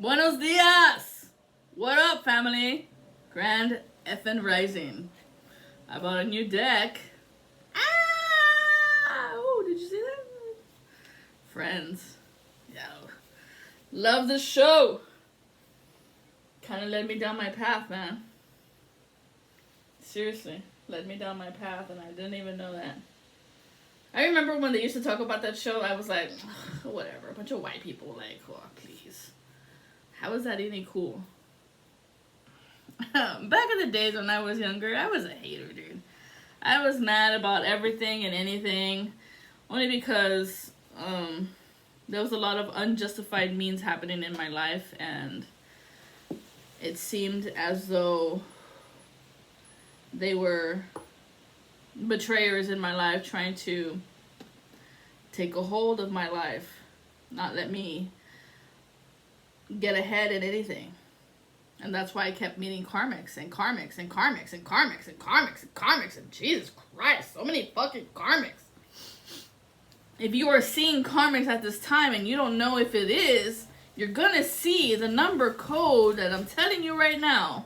Buenos dias! What up, family? Grand effing rising. I bought a new deck. Oh, did you see that? Friends. Yo. Love the show. Kind of led me down my path, man. Seriously. Led me down my path, and I didn't even know that. I remember when they used to talk about that show, I was like, whatever. A bunch of white people, like, oh, please. How is that any cool? Back in the days when I was younger, I was a hater, dude. I was mad about everything and anything. Only because there was a lot of unjustified means happening in my life. And it seemed as though they were betrayers in my life trying to take a hold of my life. Not let me get ahead in anything. And that's why I kept meeting karmics and karmics and karmics and karmics and karmics and karmics and Jesus Christ, so many fucking karmics. If you are seeing karmics at this time and you don't know if it is, you're gonna see the number code that I'm telling you right now.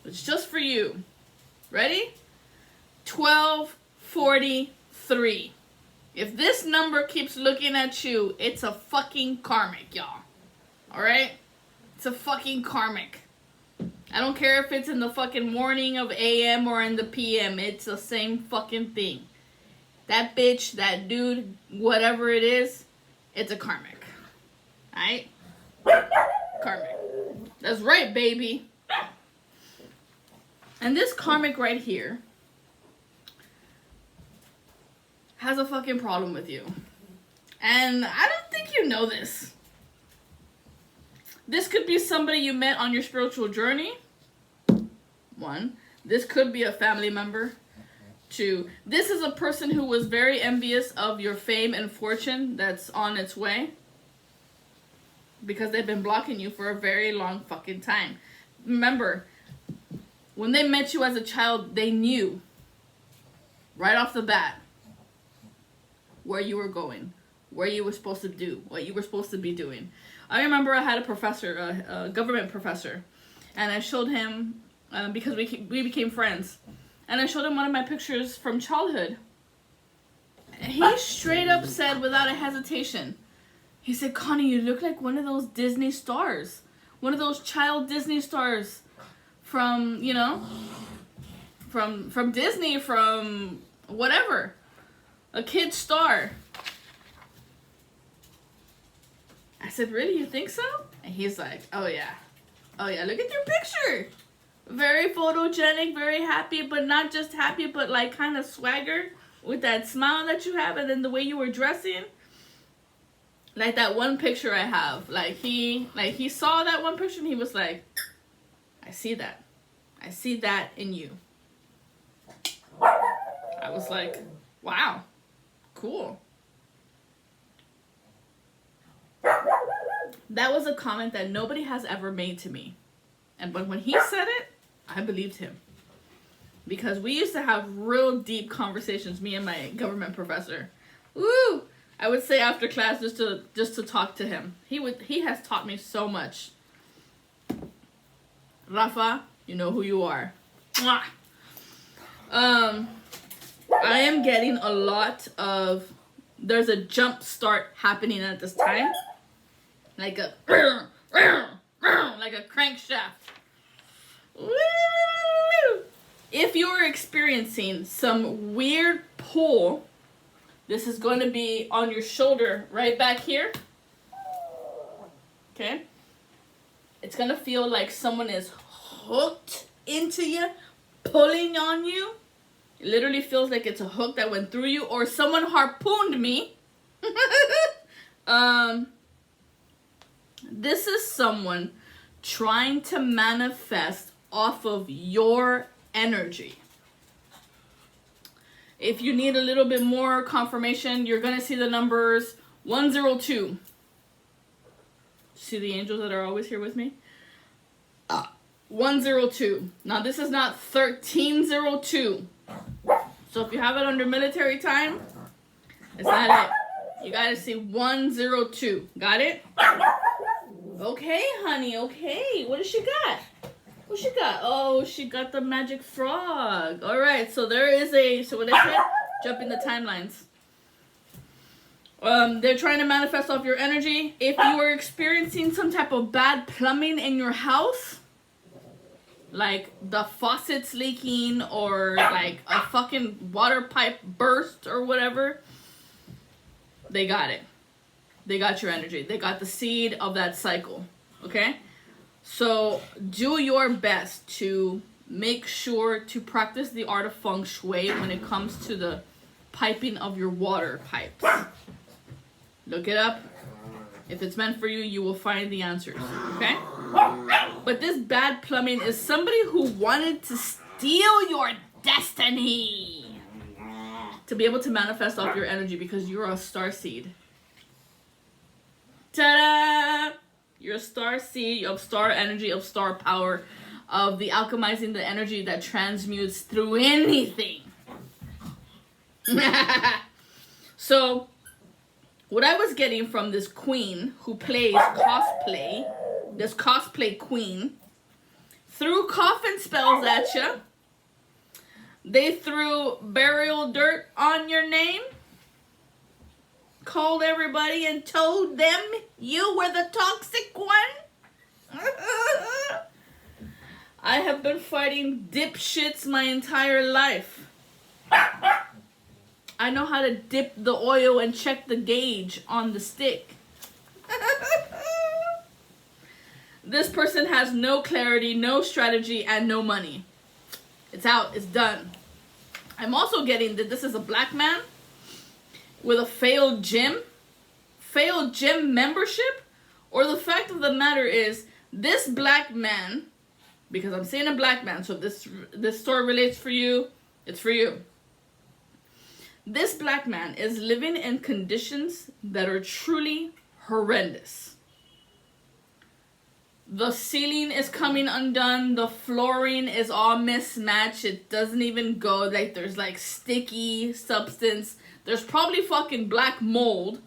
It's just for you. Ready? 1243. If this number keeps looking at you, it's a fucking karmic, y'all. Alright? It's a fucking karmic. I don't care if it's in the fucking morning of AM or in the PM. It's the same fucking thing. That bitch, that dude, whatever it is, it's a karmic. Alright? Karmic. That's right, baby. And this karmic right here has a fucking problem with you. And I don't think you know this. This could be somebody you met on your spiritual journey. 1. This could be a family member. 2. This is a person who was very envious of your fame and fortune that's on its way. Because they've been blocking you for a very long fucking time. Remember, when they met you as a child, they knew right off the bat where you were going, where you were supposed to do, what you were supposed to be doing. I remember I had a professor, a government professor, and I showed him, because we became friends, and I showed him one of my pictures from childhood. He straight up said, without a hesitation, he said, "Connie, you look like one of those Disney stars. One of those child Disney stars from, you know, from Disney, from whatever. A kid star." I said, "Really, you think so?" And he's like, "Oh yeah, look at your picture. Very photogenic, very happy, but not just happy, but like kind of swagger with that smile that you have, and then the way you were dressing. Like that one picture I have, like he saw that one picture and he was like, I see that in you." I was like, wow, cool. That was a comment that nobody has ever made to me. But when he said it, I believed him. Because we used to have real deep conversations, me and my government professor. Woo! I would say after class just to talk to him. He has taught me so much. Rafa, you know who you are. Mwah! I am getting a lot of, there's a jump start happening at this time. Like a crankshaft. If you're experiencing some weird pull, this is going to be on your shoulder right back here. Okay? It's going to feel like someone is hooked into you, pulling on you. It literally feels like it's a hook that went through you, or someone harpooned me. This is someone trying to manifest off of your energy. If you need a little bit more confirmation, you're going to see the numbers 102. See the angels that are always here with me? 102. Now, this is not 1302. So if you have it under military time, it's not it. You got to see 102. Got it? Okay, honey, okay. What does she got? What she got? Oh, she got the magic frog. All right, so there is a... So what I said? Jumping the timelines. They're trying to manifest off your energy. If you are experiencing some type of bad plumbing in your house, like the faucets leaking or like a fucking water pipe burst or whatever, they got it. They got your energy. They got the seed of that cycle. Okay? So do your best to make sure to practice the art of feng shui when it comes to the piping of your water pipes. Look it up. If it's meant for you, you will find the answers. Okay? But this bad plumbing is somebody who wanted to steal your destiny to be able to manifest off your energy because you're a star seed. Ta-da! You're a star seed of star energy, of star power, of the alchemizing the energy that transmutes through anything. So, what I was getting from this queen who plays cosplay, this cosplay queen, threw coffin spells at you. They threw burial dirt on your name. Called everybody and told them you were the toxic one. I have been fighting dipshits my entire life. I know how to dip the oil and check the gauge on the stick. This person has no clarity, no strategy, and no money. It's out. It's done. I'm also getting that this is a black man with a failed gym membership, or the fact of the matter is this black man, because I'm saying a black man, so this story relates for you, it's for you. This black man is living in conditions that are truly horrendous. The ceiling is coming undone. The flooring is all mismatched. It doesn't even go. Like, there's like sticky substance. There's probably fucking black mold.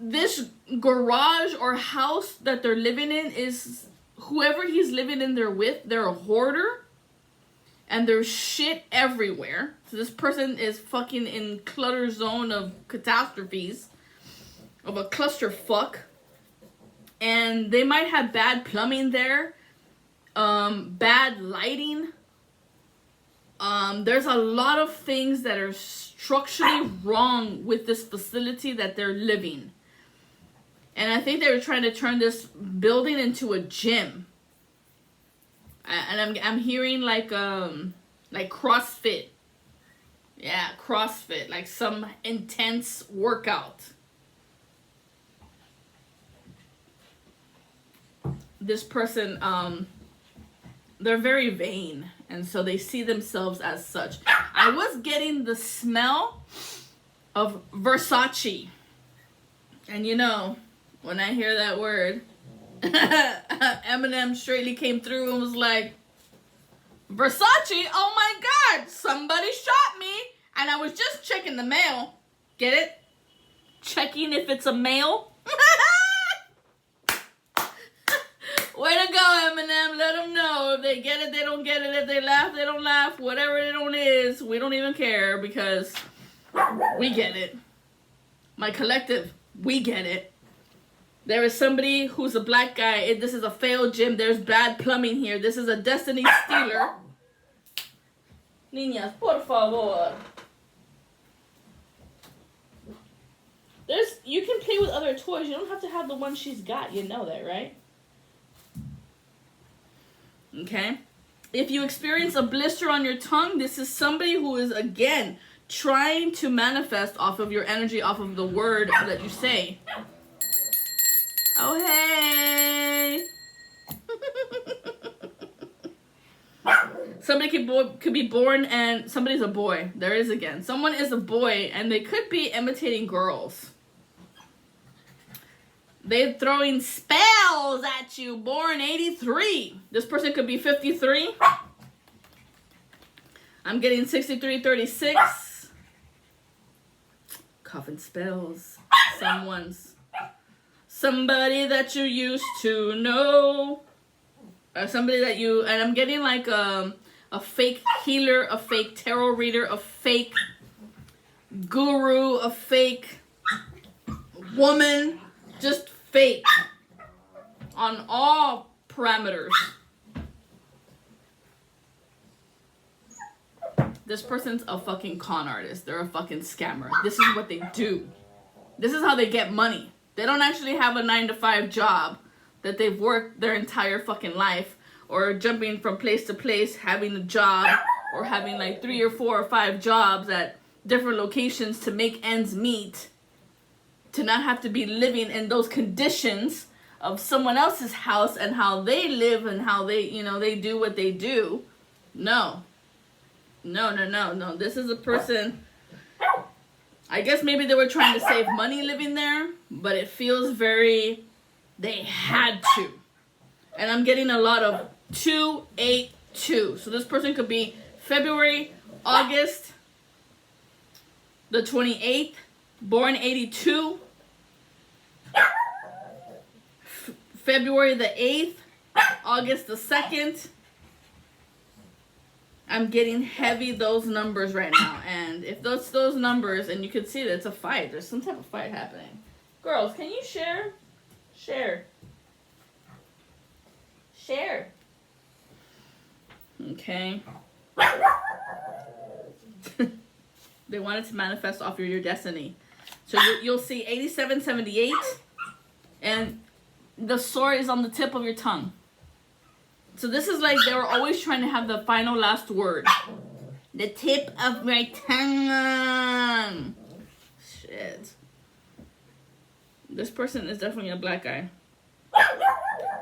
This garage or house that they're living in is whoever he's living in there with, they're a hoarder. And there's shit everywhere. So this person is fucking in clutter zone of catastrophes. Of a clusterfuck. And they might have bad plumbing there. Bad lighting. There's a lot of things that are structurally wrong with this facility that they're living. And I think they were trying to turn this building into a gym. And I'm hearing like CrossFit. Yeah, CrossFit. Like some intense workout. This person, they're very vain. And so they see themselves as such. I was getting the smell of Versace. And you know, when I hear that word, Eminem straightly came through and was like, Versace? Oh my God, somebody shot me. And I was just checking the mail. Get it? Checking if it's a mail. Way to go, Eminem. Let them know. If they get it, they don't get it. If they laugh, they don't laugh. Whatever it is, we don't even care because we get it. My collective, we get it. There is somebody who's a black guy. This is a failed gym. There's bad plumbing here. This is a destiny stealer. Niñas, por favor. You can play with other toys. You don't have to have the one she's got. You know that, right? Okay? If you experience a blister on your tongue, this is somebody who is, again, trying to manifest off of your energy, off of the word that you say. Oh, hey. Somebody could be born and somebody's a boy. There is again. Someone is a boy and they could be imitating girls. They're throwing spells at you. Born 83. This person could be 53. I'm getting 6336. Coffin spells. somebody that you used to know. Somebody that you, and I'm getting like a fake healer, a fake tarot reader, a fake guru, a fake woman, just fake on all parameters. This person's a fucking con artist. They're a fucking scammer. This is what they do. This is how they get money. They don't actually have a 9-to-5 job that they've worked their entire fucking life, or jumping from place to place, having a job, or having like 3 or 4 or 5 jobs at different locations to make ends meet, to not have to be living in those conditions of someone else's house and how they live and how they, you know, they do what they do. No. No. This is a person, I guess maybe they were trying to save money living there, but it feels very, they had to. And I'm getting a lot of 282. So this person could be February, August the 28th, born 82. February the 8th, August the 2nd. I'm getting heavy those numbers right now. And if those numbers, and you can see that it's a fight. There's some type of fight happening. Girls, can you share? Share. Okay. They wanted to manifest off your destiny. So you'll see 8778. And the sword is on the tip of your tongue. So this is like they were always trying to have the final last word. The tip of my tongue. Shit. This person is definitely a black guy.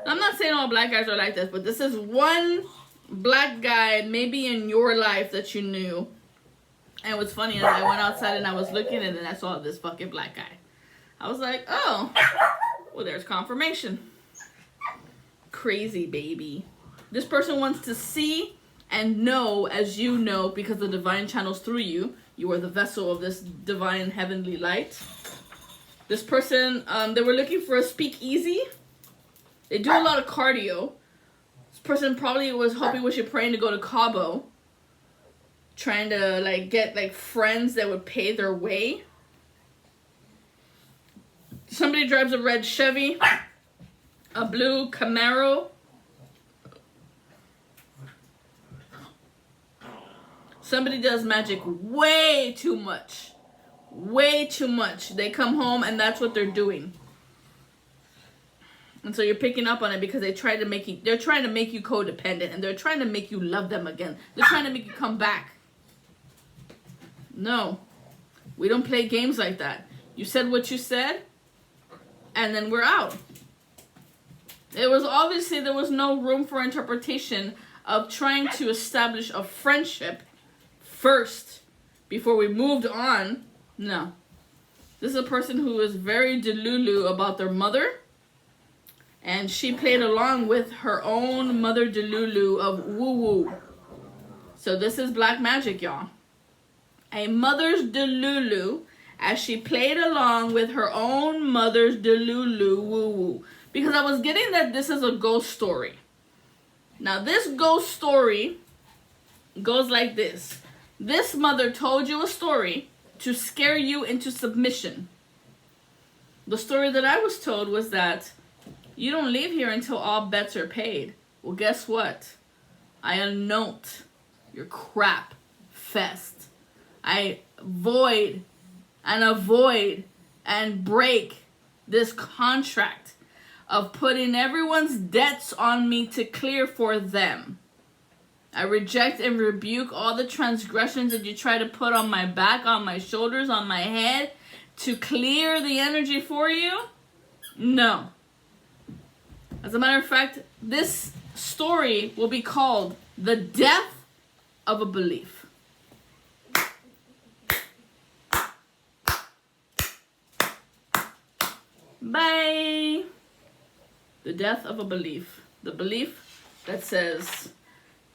I'm not saying all black guys are like this, but this is one black guy maybe in your life that you knew. And what's funny is I went outside and I was looking and then I saw this fucking black guy. I was like, oh, well, there's confirmation. Crazy, baby. This person wants to see and know as you know, because the divine channels through you. You are the vessel of this divine heavenly light. This person, they were looking for a speakeasy. They do a lot of cardio. This person probably was hoping, wishing, praying to go to Cabo. Trying to like get like friends that would pay their way. Somebody drives a red Chevy. A blue Camaro. Somebody does magic way too much. Way too much. They come home and that's what they're doing. And so you're picking up on it because they're trying to make you codependent, and they're trying to make you love them again. They're trying to make you come back. No. We don't play games like that. You said what you said, and then we're out. It was obviously there was no room for interpretation of trying to establish a friendship first before we moved on. No. This is a person who is very delulu about their mother. And she played along with her own mother delulu of woo-woo. So this is black magic, y'all. A mother's delulu as she played along with her own mother's delulu woo-woo. Because I was getting that this is a ghost story. Now this ghost story goes like this. This mother told you a story to scare you into submission. The story that I was told was that you don't leave here until all bets are paid. Well, guess what? I anoint your crap fest. I void and avoid and break this contract of putting everyone's debts on me to clear for them. I reject and rebuke all the transgressions that you try to put on my back, on my shoulders, on my head to clear the energy for you. No. As a matter of fact, this story will be called The Death of a Belief. Bye. The death of a belief. The belief that says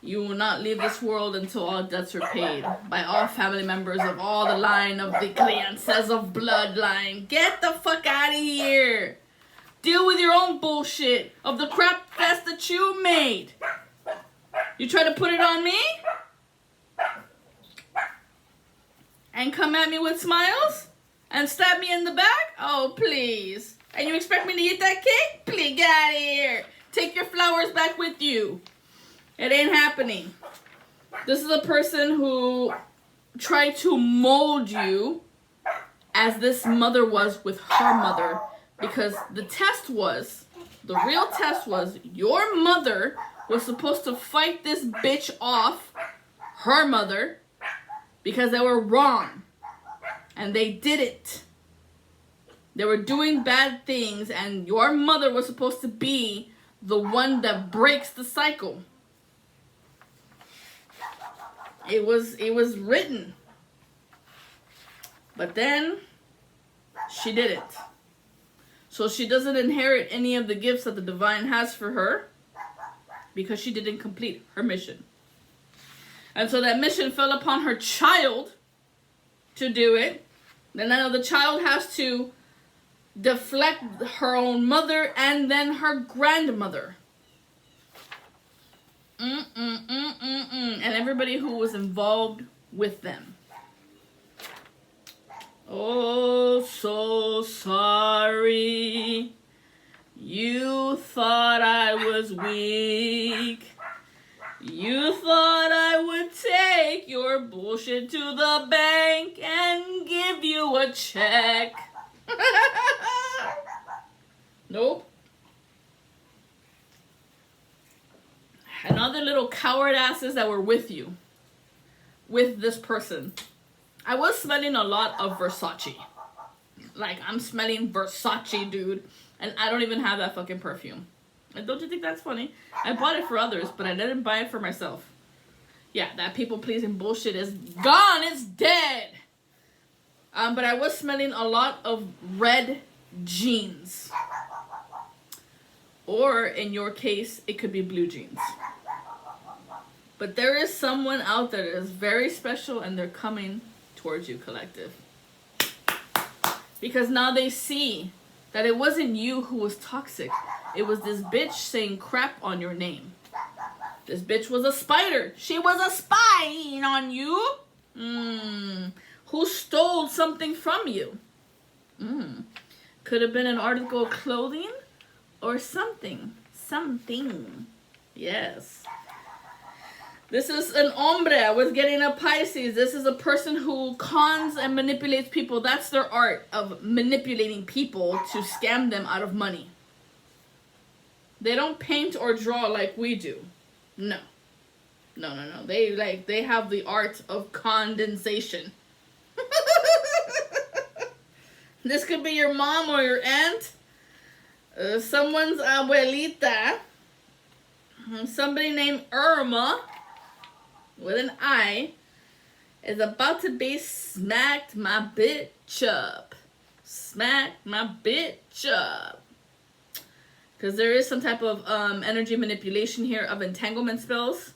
you will not leave this world until all debts are paid by all family members of all the line of the crianças of bloodline. Get the fuck out of here. Deal with your own bullshit of the crap fest that you made. You try to put it on me? And come at me with smiles? And stab me in the back? Oh, please. And you expect me to eat that cake? Please, get out of here. Take your flowers back with you. It ain't happening. This is a person who tried to mold you as this mother was with her mother. Because the real test was, your mother was supposed to fight this bitch off, her mother, because they were wrong. And they didn't. They were doing bad things, and your mother was supposed to be the one that breaks the cycle. It was written. But then she didn't. So she doesn't inherit any of the gifts that the divine has for her because she didn't complete her mission. And so that mission fell upon her child to do it. Then now the child has to deflect her own mother and then her grandmother. And everybody who was involved with them. Oh, so sorry. You thought I was weak. You thought I would take your bullshit to the bank and give you a check. Nope. And other little coward asses that were with you. With this person. I was smelling a lot of Versace. Like, I'm smelling Versace, dude. And I don't even have that fucking perfume. And don't you think that's funny? I bought it for others, but I didn't buy it for myself. Yeah, that people-pleasing bullshit is gone. It's dead. But I was smelling a lot of red jeans. Or, in your case, it could be blue jeans. But there is someone out there that is very special, and they're coming towards you, collective. Because now they see that it wasn't you who was toxic. It was this bitch saying crap on your name. This bitch was a spider. She was a spying on you. Who stole something from you. Could have been an article of clothing or something. Something. Yes. This is an hombre. I was getting a Pisces. This is a person who cons and manipulates people. That's their art of manipulating people to scam them out of money. They don't paint or draw like we do. No. No. They have the art of condensation. This could be your mom or your aunt. Someone's abuelita. Somebody named Irma, with an I, is about to be smacked my bitch up. Smack my bitch up. Because there is some type of energy manipulation here of entanglement spells.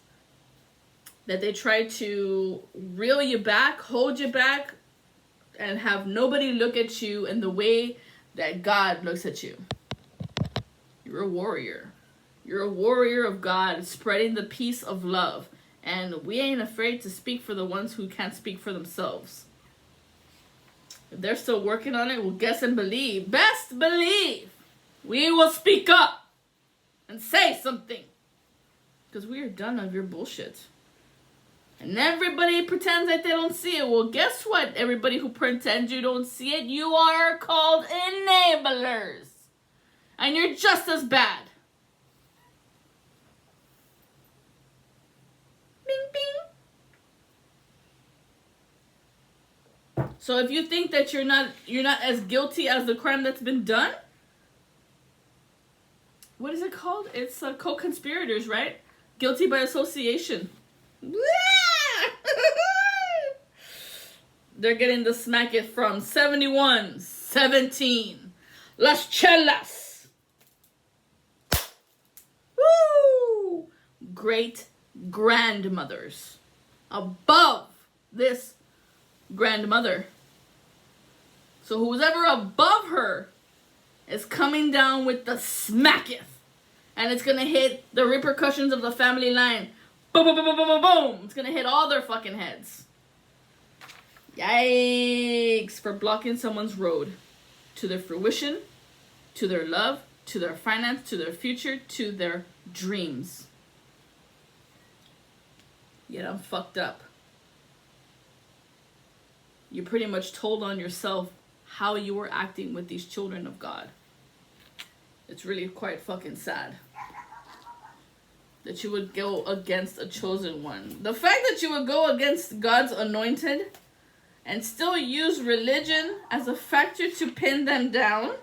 That they try to reel you back, hold you back, and have nobody look at you in the way that God looks at you. You're a warrior. You're a warrior of God, spreading the peace of love. And we ain't afraid to speak for the ones who can't speak for themselves. If they're still working on it, well, guess and believe. Best believe. We will speak up and say something. Because we are done of your bullshit. And everybody pretends that they don't see it. Well, guess what? Everybody who pretends you don't see it, you are called enablers. And you're just as bad. Bing, bing. So if you think that you're not as guilty as the crime that's been done, what is it called? It's co-conspirators, right? Guilty by association. They're getting the smack it from 71, 17. Las Chelas. Woo! Great grandmothers. Above this grandmother. So who's ever above her is coming down with the smacketh. And it's going to hit the repercussions of the family line. Boom, boom, boom, boom, boom, boom, boom. It's going to hit all their fucking heads. Yikes for blocking someone's road to their fruition, to their love, to their finance, to their future, to their dreams. Yet I'm fucked up. You pretty much told on yourself how you were acting with these children of God. It's really quite fucking sad that you would go against a chosen one. The fact that you would go against God's anointed and still use religion as a factor to pin them down.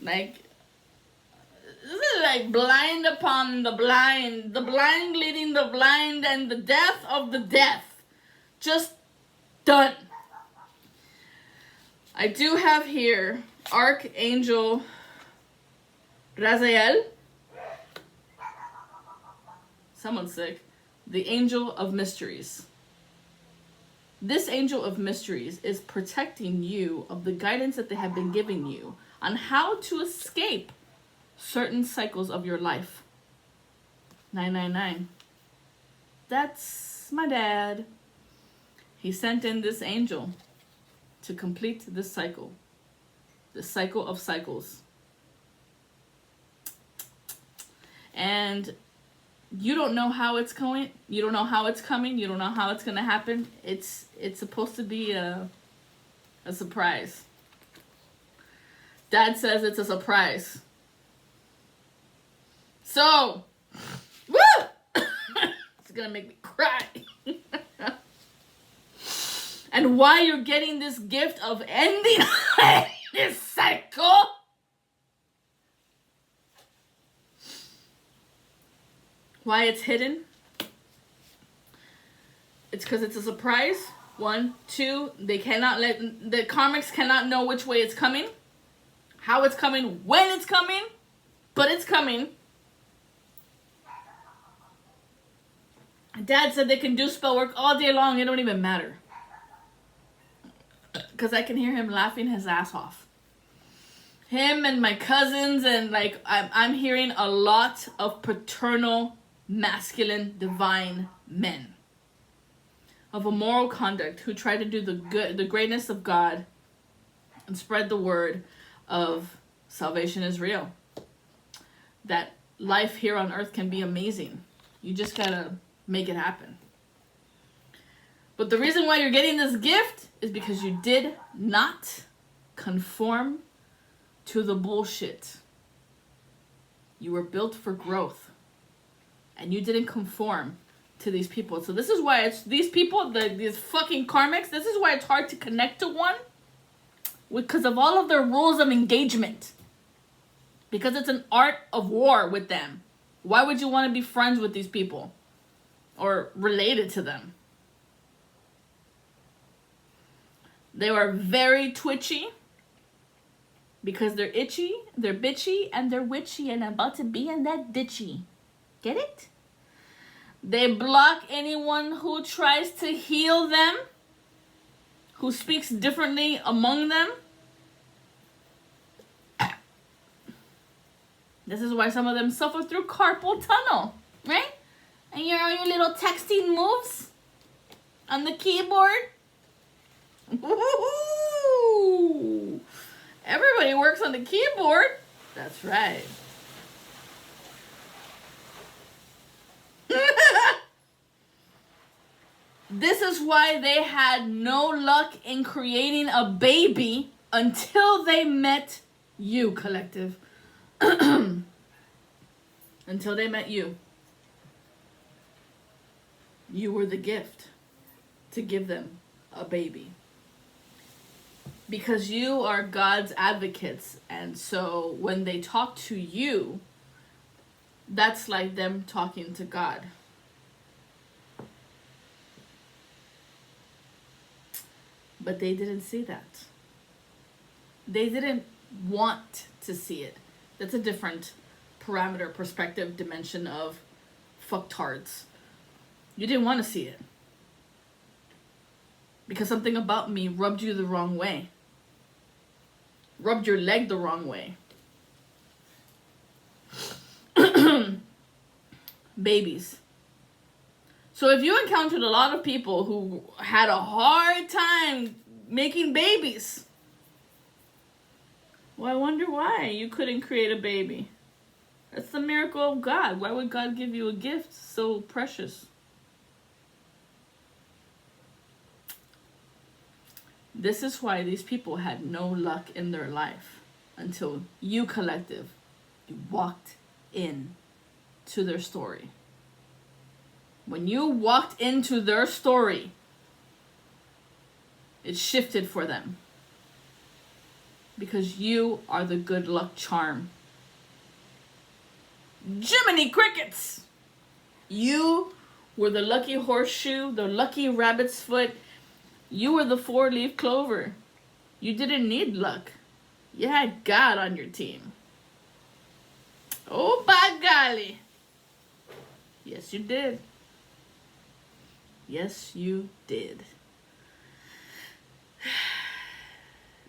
Like, this is like blind upon the blind leading the blind, and the death of the deaf. Just done. I do have here Archangel Raziel. Someone's sick. The Angel of Mysteries. This Angel of Mysteries is protecting you of the guidance that they have been giving you on how to escape certain cycles of your life. 999. That's my dad. He sent in this angel to complete this cycle. The cycle of cycles. And you don't know how it's going. You don't know how it's coming. You don't know how it's going to happen. It's supposed to be a surprise. Dad says it's a surprise. So, woo! It's going to make me cry. And why you're getting this gift of ending this cycle? Why it's hidden? It's because it's a surprise. 1, 2, the karmics cannot know which way it's coming, how it's coming, when it's coming, but it's coming. Dad said they can do spell work all day long. It don't even matter. Because I can hear him laughing his ass off. Him and my cousins, and like I'm hearing a lot of paternal, masculine, divine men of a moral conduct who try to do the greatness of God and spread the word of salvation is real. That life here on earth can be amazing. You just gotta make it happen. But the reason why you're getting this gift is because you did not conform to the bullshit. You were built for growth. And you didn't conform to these people. So this is why it's these people, these fucking karmics, this is why it's hard to connect to one. Because of all of their rules of engagement. Because it's an art of war with them. Why would you want to be friends with these people? Or related to them? They are very twitchy. Because they're itchy, they're bitchy, and they're witchy, and about to be in that ditchy. Get it? They block anyone who tries to heal them, who speaks differently among them. This is why some of them suffer through carpal tunnel, right? And you're on your little texting moves on the keyboard. Woo-hoo-hoo. Everybody works on the keyboard. That's right. This is why they had no luck in creating a baby until they met you, collective. Until they met you. You were the gift to give them a baby. Because you are God's advocates. And so when they talk to you, that's like them talking to God. But they didn't see that. They didn't want to see it. That's a different parameter, perspective, dimension of fucktards. You didn't want to see it. Because something about me rubbed you the wrong way. rubbed your leg the wrong way. Babies. So if you encountered a lot of people who had a hard time making babies, well, I wonder why you couldn't create a baby. That's the miracle of God. Why would God give you a gift so precious? This is why these people had no luck in their life until you, collective, you walked in to their story. When you walked into their story, it shifted for them. Because you are the good luck charm. Jiminy Crickets! You were the lucky horseshoe, the lucky rabbit's foot. You were the 4-leaf clover. You didn't need luck. You had God on your team. Oh, by golly. Yes, you did. Yes, you did.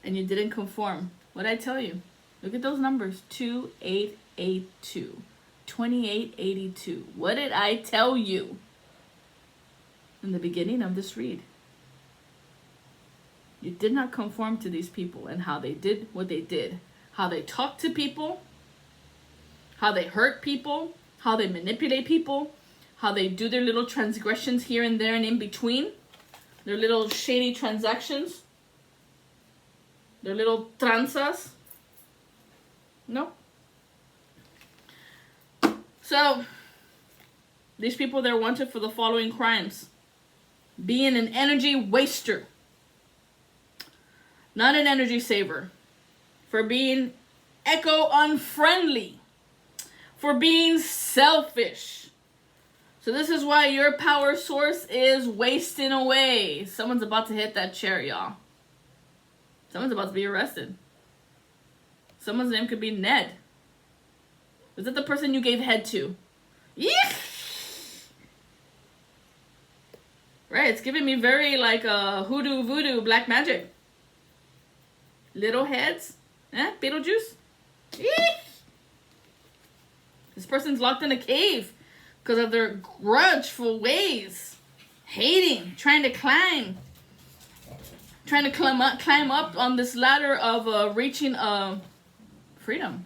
And you didn't conform. What did I tell you? Look at those numbers. 2882. 2882. What did I tell you in the beginning of this read? You did not conform to these people and how they did what they did. How they talk to people. How they hurt people. How they manipulate people. How they do their little transgressions here and there and in between. Their little shady transactions. Their little tranzas. No. So, these people, they're wanted for the following crimes. Being an energy waster. Not an energy saver. For being eco-unfriendly. For being selfish. So this is why your power source is wasting away. Someone's about to hit that chair, y'all. Someone's about to be arrested. Someone's name could be Ned. Is that the person you gave head to? Yeah. Right, it's giving me very like hoodoo, voodoo, black magic. Little heads. Beetlejuice? Eek. This person's locked in a cave because of their grudgeful ways. Hating, trying to climb up on this ladder of reaching freedom.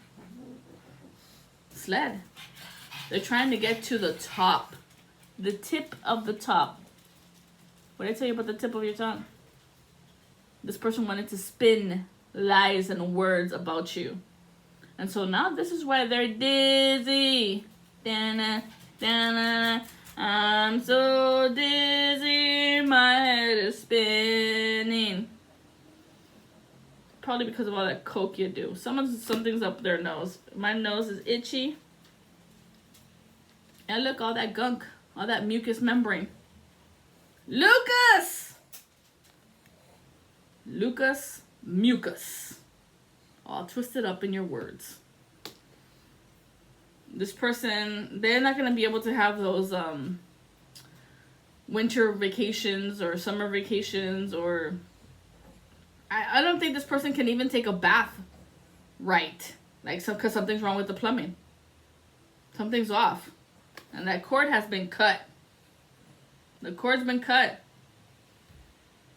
Sled. They're trying to get to the top. The tip of the top. What did I tell you about the tip of your tongue? This person wanted to spin lies and words about you. And so now this is why they're dizzy. Da-na, da-na, I'm so dizzy, my head is spinning. Probably because of all that coke you do. Something's up their nose. My nose is itchy. And look, all that gunk. All that mucous membrane. Lucas! Mucus. All twisted up in your words. This person, they're not going to be able to have those winter vacations or summer vacations, or I don't think this person can even take a bath right. Like, because something's wrong with the plumbing. Something's off. And that cord has been cut. The cord's been cut.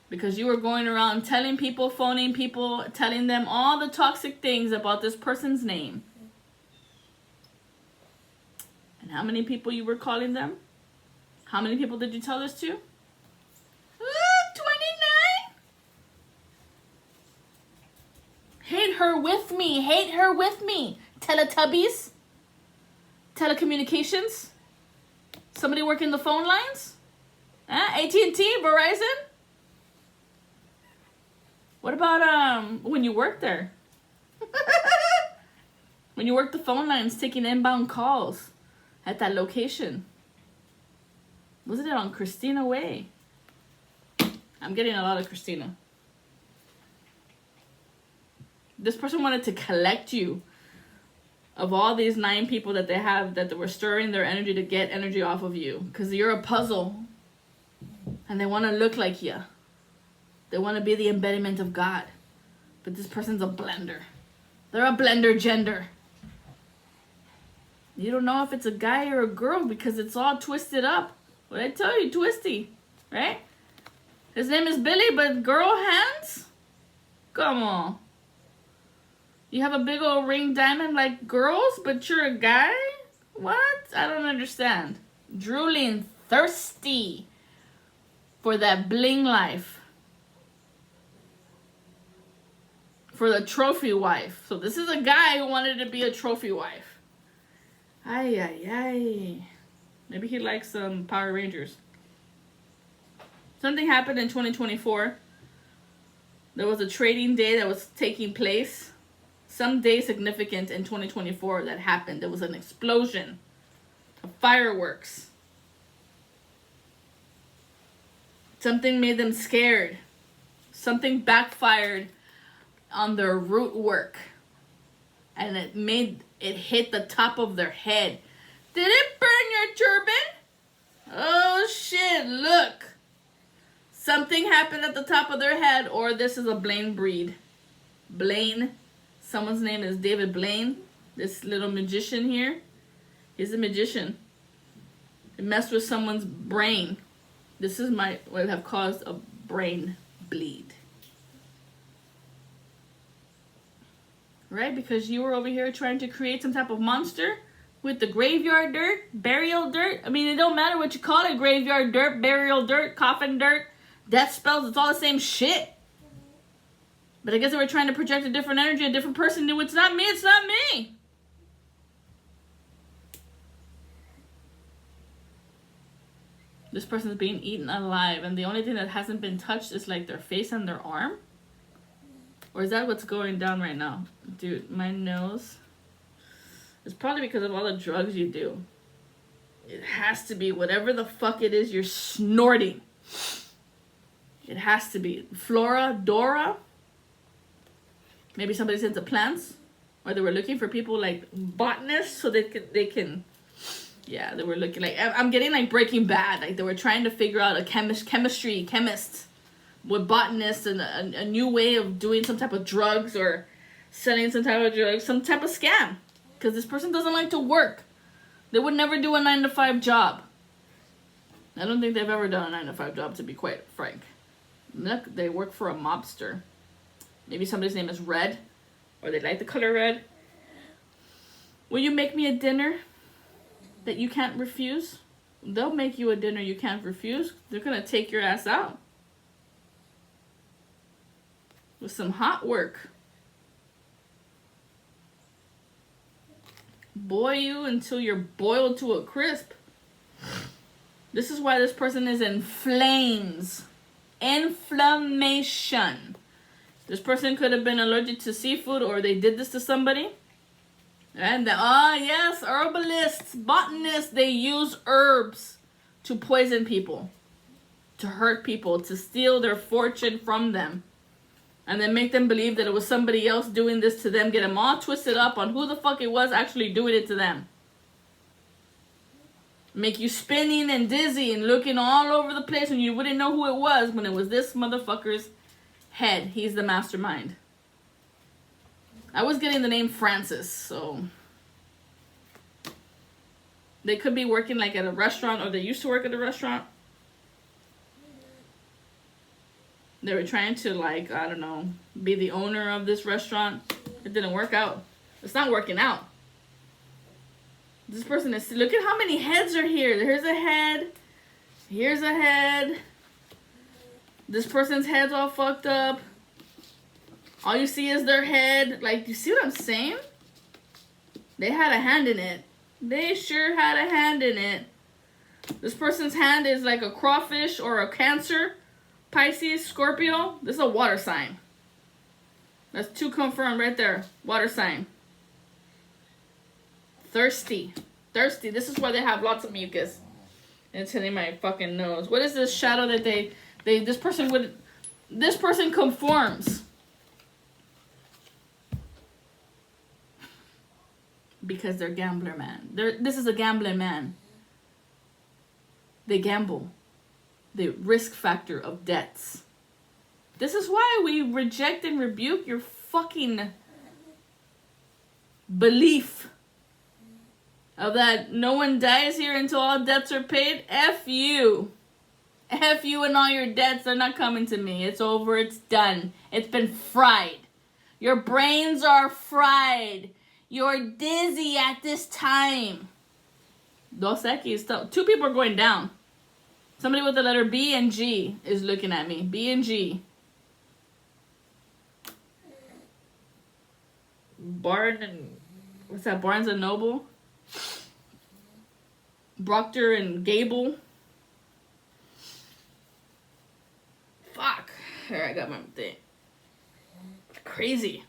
Because you were going around telling people, phoning people, telling them all the toxic things about this person's name. And how many people you were calling them? How many people did you tell this to? 29! Hate her with me. Hate her with me. Teletubbies. Telecommunications. Somebody working the phone lines? AT&T, Verizon? What about when you worked there? When you worked the phone lines, taking inbound calls at that location? Wasn't it on Christina Way? I'm getting a lot of Christina. This person wanted to collect you of all these 9 people that they have that were stirring their energy to get energy off of you. Because you're a puzzle. And they want to look like you. They want to be the embodiment of God. But this person's a blender. They're a blender gender. You don't know if it's a guy or a girl because it's all twisted up. What I tell you, twisty, right? His name is Billy, but girl hands? Come on. You have a big old ring diamond like girls, but you're a guy? What? I don't understand. Drooling, thirsty for that bling life. For the trophy wife. So this is a guy who wanted to be a trophy wife. Ay, ay, ay. Maybe he likes some Power Rangers. Something happened in 2024. There was a trading day that was taking place. Some day significant in 2024 that happened. There was an explosion of fireworks. Something made them scared. Something backfired on their root work. And it hit the top of their head. Did it burn your turban? Oh shit, look. Something happened at the top of their head, or this is a Blaine breed. Blaine. Someone's name is David Blaine. This little magician here. He's a magician. It messed with someone's brain. This is what have caused a brain bleed. Right? Because you were over here trying to create some type of monster with the graveyard dirt, burial dirt. I mean, it don't matter what you call it. Graveyard dirt, burial dirt, coffin dirt, death spells. It's all the same shit. But I guess they were trying to project a different energy, a different person. It's not me, it's not me. This person's being eaten alive, and the only thing that hasn't been touched is like their face and their arm. Or is that what's going down right now? Dude, my nose. It's probably because of all the drugs you do. It has to be whatever the fuck it is you're snorting. It has to be. Flora, Dora. Maybe somebody's into plants. Or they were looking for people like botanists so they can yeah, they were looking like, I'm getting like Breaking Bad. Like they were trying to figure out a chemist with botanists and a new way of doing some type of drugs or selling some type of drugs, some type of scam. Because this person doesn't like to work. They would never do a 9-to-5 job. I don't think they've ever done a 9-to-5 job, to be quite frank. Look, they work for a mobster. Maybe somebody's name is Red, or they like the color red. Will you make me a dinner that you can't refuse? They'll make you a dinner you can't refuse. They're gonna take your ass out with some hot work. Boil you until you're boiled to a crisp. This is why this person is in flames. Inflammation. This person could have been allergic to seafood, or they did this to somebody. And yes, herbalists, botanists, they use herbs to poison people, to hurt people, to steal their fortune from them. And then make them believe that it was somebody else doing this to them, get them all twisted up on who the fuck it was actually doing it to them. Make you spinning and dizzy and looking all over the place when you wouldn't know who it was when it was this motherfucker's head. He's the mastermind. I was getting the name Francis, so they could be working like at a restaurant, or they used to work at a restaurant. They were trying to, like, I don't know, be the owner of this restaurant. It didn't work out. It's not working out. This person is, look at how many heads are here. Here's a head. Here's a head. This person's head's all fucked up. All you see is their head. Like, you see what I'm saying? They had a hand in it. They sure had a hand in it. This person's hand is like a crawfish or a Cancer, Pisces, Scorpio. This is a water sign. That's 2 confirmed right there. Water sign. Thirsty. Thirsty. This is why they have lots of mucus. And it's hitting my fucking nose. What is this shadow that this person conforms? Because they're gambler man. This is a gambling man. They gamble. The risk factor of debts. This is why we reject and rebuke your fucking belief of that no one dies here until all debts are paid? F you. F you and all your debts. They're not coming to me. It's over. It's done. It's been fried. Your brains are fried. You're dizzy at this time. Dos Equis. 2 people are going down. Somebody with the letter B and G is looking at me. B and G. What's that? Barnes and Noble? Procter and Gable. Fuck. Here, I got my thing. Crazy.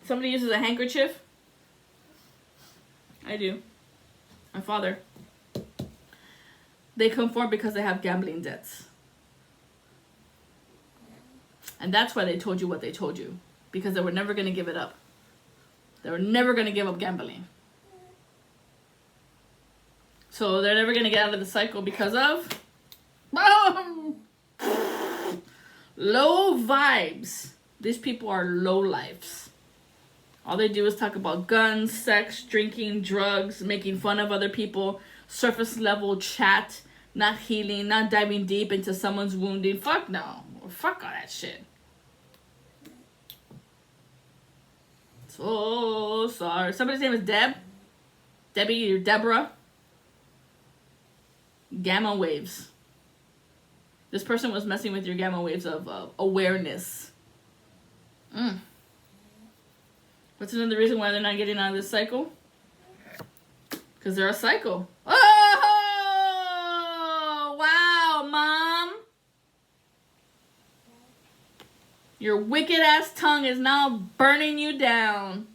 Somebody uses a handkerchief? I do. My father. They conform because they have gambling debts. And that's why they told you what they told you. Because they were never going to give it up. They were never going to give up gambling. So they're never going to get out of the cycle because of low vibes. These people are low lives. All they do is talk about guns, sex, drinking, drugs, making fun of other people, surface level chat, not healing, not diving deep into someone's wounding. Fuck no. Fuck all that shit. So sorry. Somebody's name is Deb. Debbie or Deborah. Gamma waves. This person was messing with your gamma waves of awareness. What's another reason why they're not getting out of this cycle? Because they're a cycle. Oh, wow, Mom. Your wicked ass tongue is now burning you down.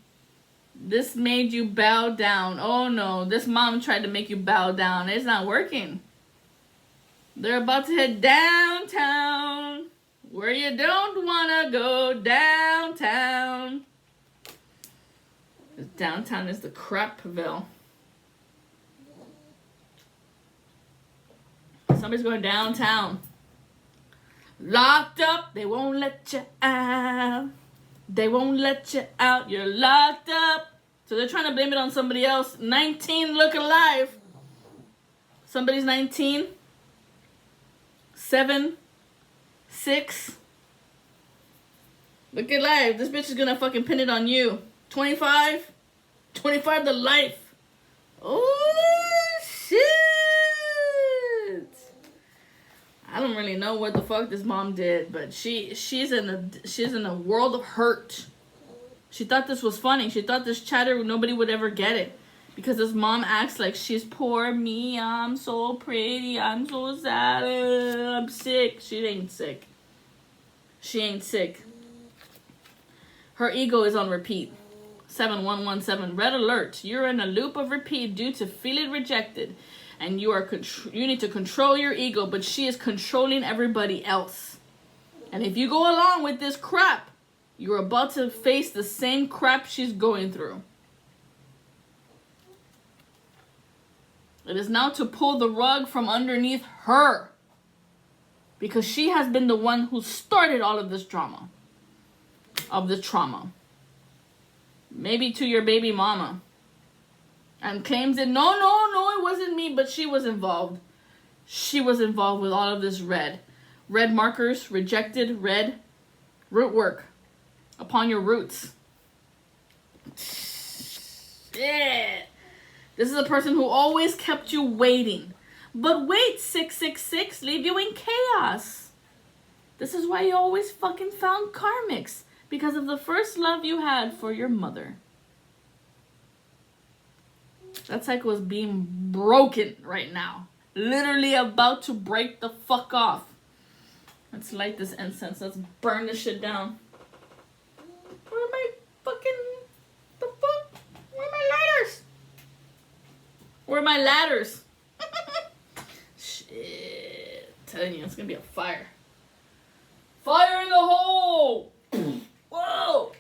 This made you bow down. Oh no, this mom tried to make you bow down. It's not working. They're about to head downtown, where you don't want to go downtown. Downtown is the crapville. Somebody's going downtown. Locked up, they won't let you out. They won't let you out, you're locked up. So they're trying to blame it on somebody else. 19, look alive. Somebody's 19. 7. 6. Look alive. This bitch is gonna fucking pin it on you. 25. 25 to life. Oh, shit. I don't really know what the fuck this mom did, but she's in a world of hurt. She thought this was funny. She thought this chatter, nobody would ever get it. Because this mom acts like she's poor me. I'm so pretty. I'm so sad. I'm sick. She ain't sick. She ain't sick. Her ego is on repeat. 7117. Red alert. You're in a loop of repeat due to feeling rejected. And you need to control your ego. But she is controlling everybody else. And if you go along with this crap, you're about to face the same crap she's going through. It is now to pull the rug from underneath her. Because she has been the one who started all of this drama. Of the trauma. Maybe to your baby mama. And claims that, no, it wasn't me, but she was involved. She was involved with all of this red. Red markers, rejected, red. Root work. Upon your roots. Shit. This is a person who always kept you waiting. But wait, 666, leave you in chaos. This is why you always fucking found karmics. Because of the first love you had for your mother. That cycle is being broken right now. Literally about to break the fuck off. Let's light this incense. Let's burn this shit down. Where are my fucking... the fuck? Where are my lighters? Where are my ladders? Shit. I'm telling you, it's gonna be a fire. Fire in the hole! Whoa!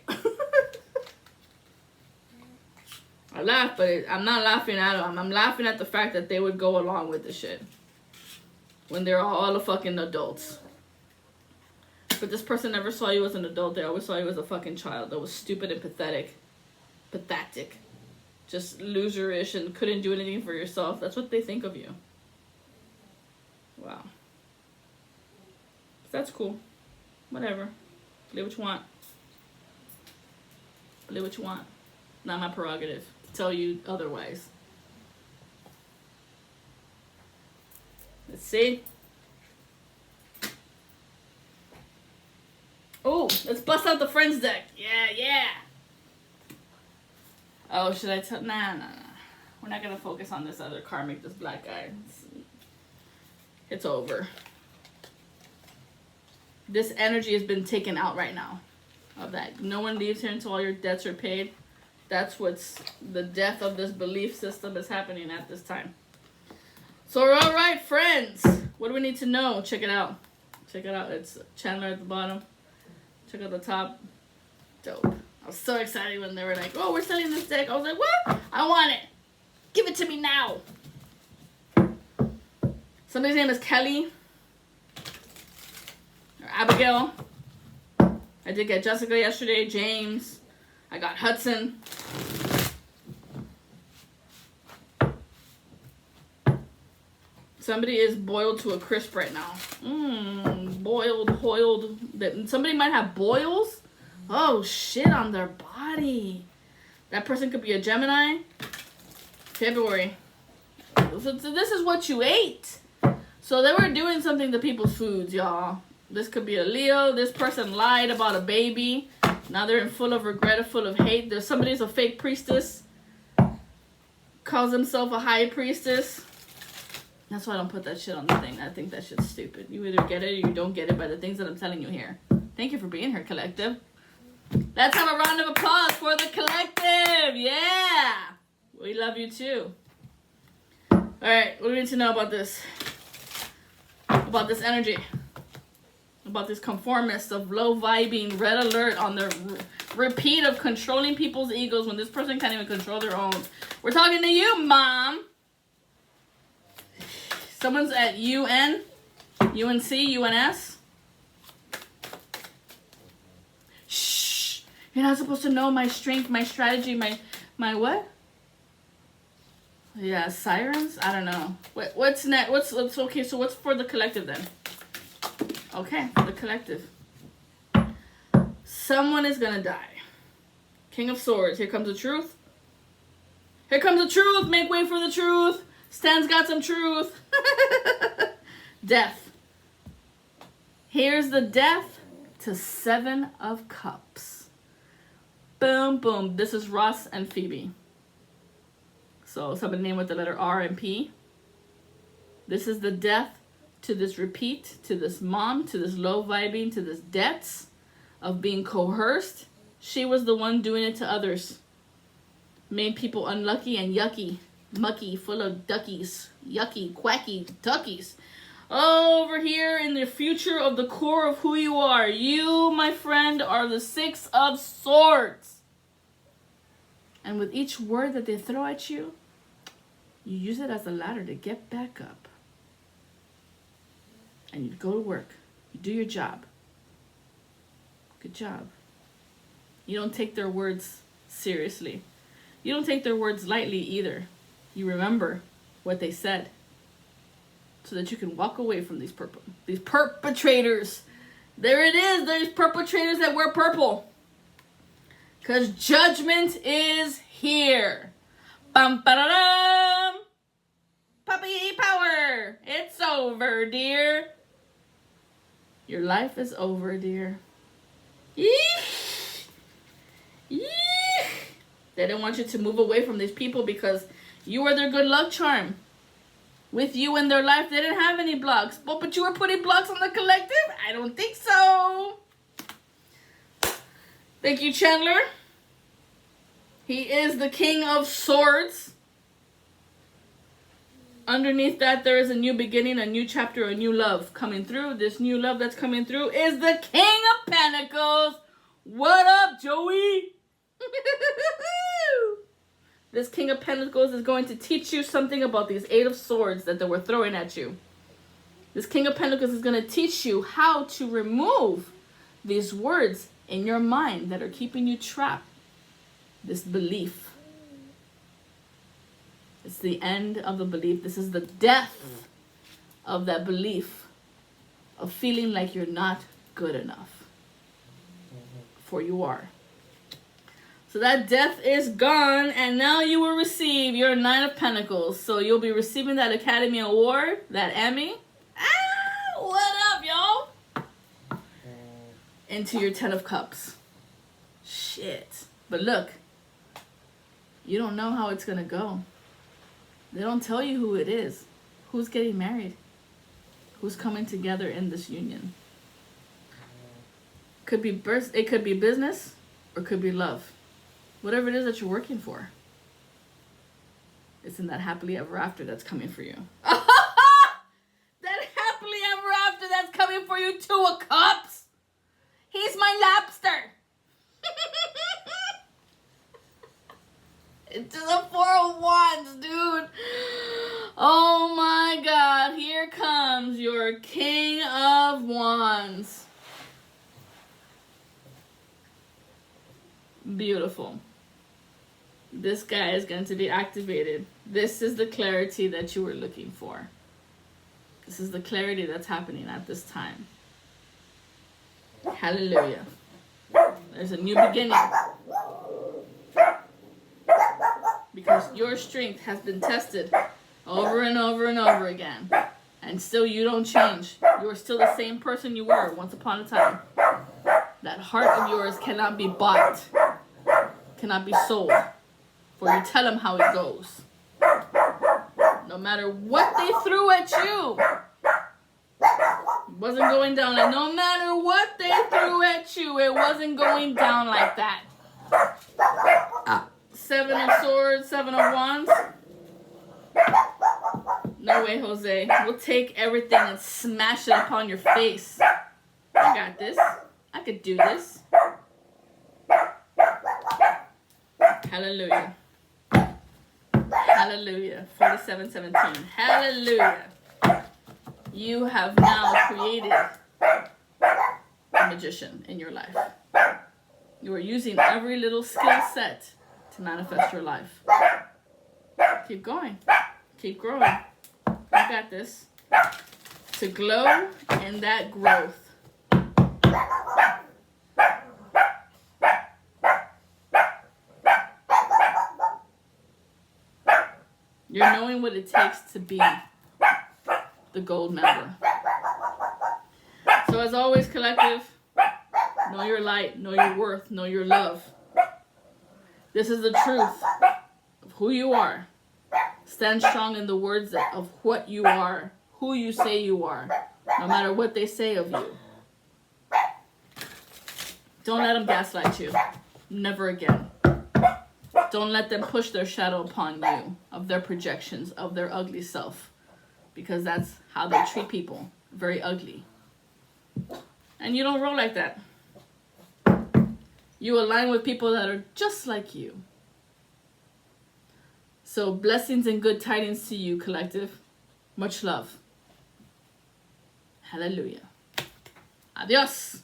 I laugh, but I'm not laughing at them. I'm laughing at the fact that they would go along with the shit. When they're all the fucking adults. But this person never saw you as an adult. They always saw you as a fucking child that was stupid and pathetic. Pathetic. Just loserish and couldn't do anything for yourself. That's what they think of you. Wow. That's cool. Whatever. Believe what you want. Believe what you want. Not my prerogative to tell you otherwise. Let's see. Oh, let's bust out the Friends deck. Yeah. Oh, should I tell? Nah. We're not going to focus on this other karmic, this black guy. It's over. This energy has been taken out right now of that. No one leaves here until all your debts are paid. That's what's the death of this belief system is happening at this time. So, all right, friends. What do we need to know? Check it out. It's Chandler at the bottom. Check out the top. Dope. I was so excited when they were like, oh, we're selling this deck. I was like, what? I want it. Give it to me now. Somebody's name is Kelly. Or Abigail. I did get Jessica yesterday. James. I got Hudson. Somebody is boiled to a crisp right now. Boiled. Somebody might have boils. Oh, shit on their body. That person could be a Gemini. February. So this is what you ate. So they were doing something to people's foods, y'all. This could be a Leo. This person lied about a baby. Now they're full of regret, full of hate. There's somebody's a fake priestess. Calls himself a high priestess. That's why I don't put that shit on the thing. I think that shit's stupid. You either get it or you don't get it by the things that I'm telling you here. Thank you for being here, collective. Let's have a round of applause for the collective. Yeah. We love you too. All right. What do we need to know about this? About this energy. About this conformist of low vibing, red alert on the repeat of controlling people's egos when this person can't even control their own. We're talking to you, Mom. Someone's at UN, UNC, UNS. Shh. You're not supposed to know my strength, my strategy, my what? Yeah, sirens? I don't know. What's next? What's okay, so what's for the collective then? Okay, for the collective. Someone is gonna die. King of Swords. Here comes the truth. Here comes the truth. Make way for the truth. Stan's got some truth. Death. Here's the death to 7 of Cups. Boom, boom. This is Ross and Phoebe. So somebody named with the letter R and P. This is the death to this repeat, to this mom, to this low vibing, to this debts of being coerced. She was the one doing it to others. Made people unlucky and yucky. Mucky, full of duckies. Yucky, quacky, duckies. Over here in the future of the core of who you are. You, my friend, are the 6 of Swords. And with each word that they throw at you, you use it as a ladder to get back up. And you go to work. You do your job. Good job. You don't take their words seriously. You don't take their words lightly either. You remember what they said so that you can walk away from these perpetrators. There it is. There's perpetrators that wear purple. Because judgment is here. Bum, ba-da-dum. Puppy power. It's over, dear. Your life is over, dear. Eesh. Eesh. They didn't want you to move away from these people because you were their good luck charm. With you in their life, they didn't have any blocks. But you were putting blocks on the collective? I don't think so. Thank you, Chandler. He is the King of Swords. Underneath that, there is a new beginning, a new chapter, a new love coming through. This new love that's coming through is the King of Pentacles. What up, Joey? This King of Pentacles is going to teach you something about these 8 of Swords that they were throwing at you. This King of Pentacles is going to teach you how to remove these words in your mind that are keeping you trapped. This belief. It's the end of the belief. This is the death of that belief of feeling like you're not good enough. For you are. So that death is gone, and now you will receive your 9 of Pentacles. So you'll be receiving that Academy Award, that Emmy. Ah, what up, y'all? Into your 10 of Cups. Shit. But look, you don't know how it's going to go. They don't tell you who it is. Who's getting married? Who's coming together in this union? It could be business, or it could be love. Whatever it is that you're working for. It's in that happily ever after that's coming for you. That happily ever after that's coming for you, 2 of Cups. He's my lobster. Into the 4 of Wands, dude. Oh my God. Here comes your King of Wands. Beautiful. This guy is going to be activated. This is the clarity that you were looking for. This is the clarity that's happening at this time. Hallelujah. There's a new beginning. Because your strength has been tested over and over and over again. And still you don't change. You are still the same person you were once upon a time. That heart of yours cannot be bought. Cannot be sold. For you tell them how it goes. No matter what they threw at you. It wasn't going down. And no matter what they threw at you, it wasn't going down like that. 7 of Swords, 7 of Wands. No way, Jose. We'll take everything and smash it upon your face. I got this. I could do this. Hallelujah. Hallelujah. 47:17. Hallelujah. You have now created a magician in your life. You are using every little skill set to manifest your life. Keep going. Keep growing. You got this. To glow in that growth. You're knowing what it takes to be the gold member. So as always, collective, know your light, know your worth, know your love. This is the truth of who you are. Stand strong in the words of what you are, who you say you are, no matter what they say of you. Don't let them gaslight you. Never again. Don't let them push their shadow upon you of their projections, of their ugly self. Because that's how they treat people. Very ugly. And you don't roll like that. You align with people that are just like you. So blessings and good tidings to you, collective. Much love. Hallelujah. Adios.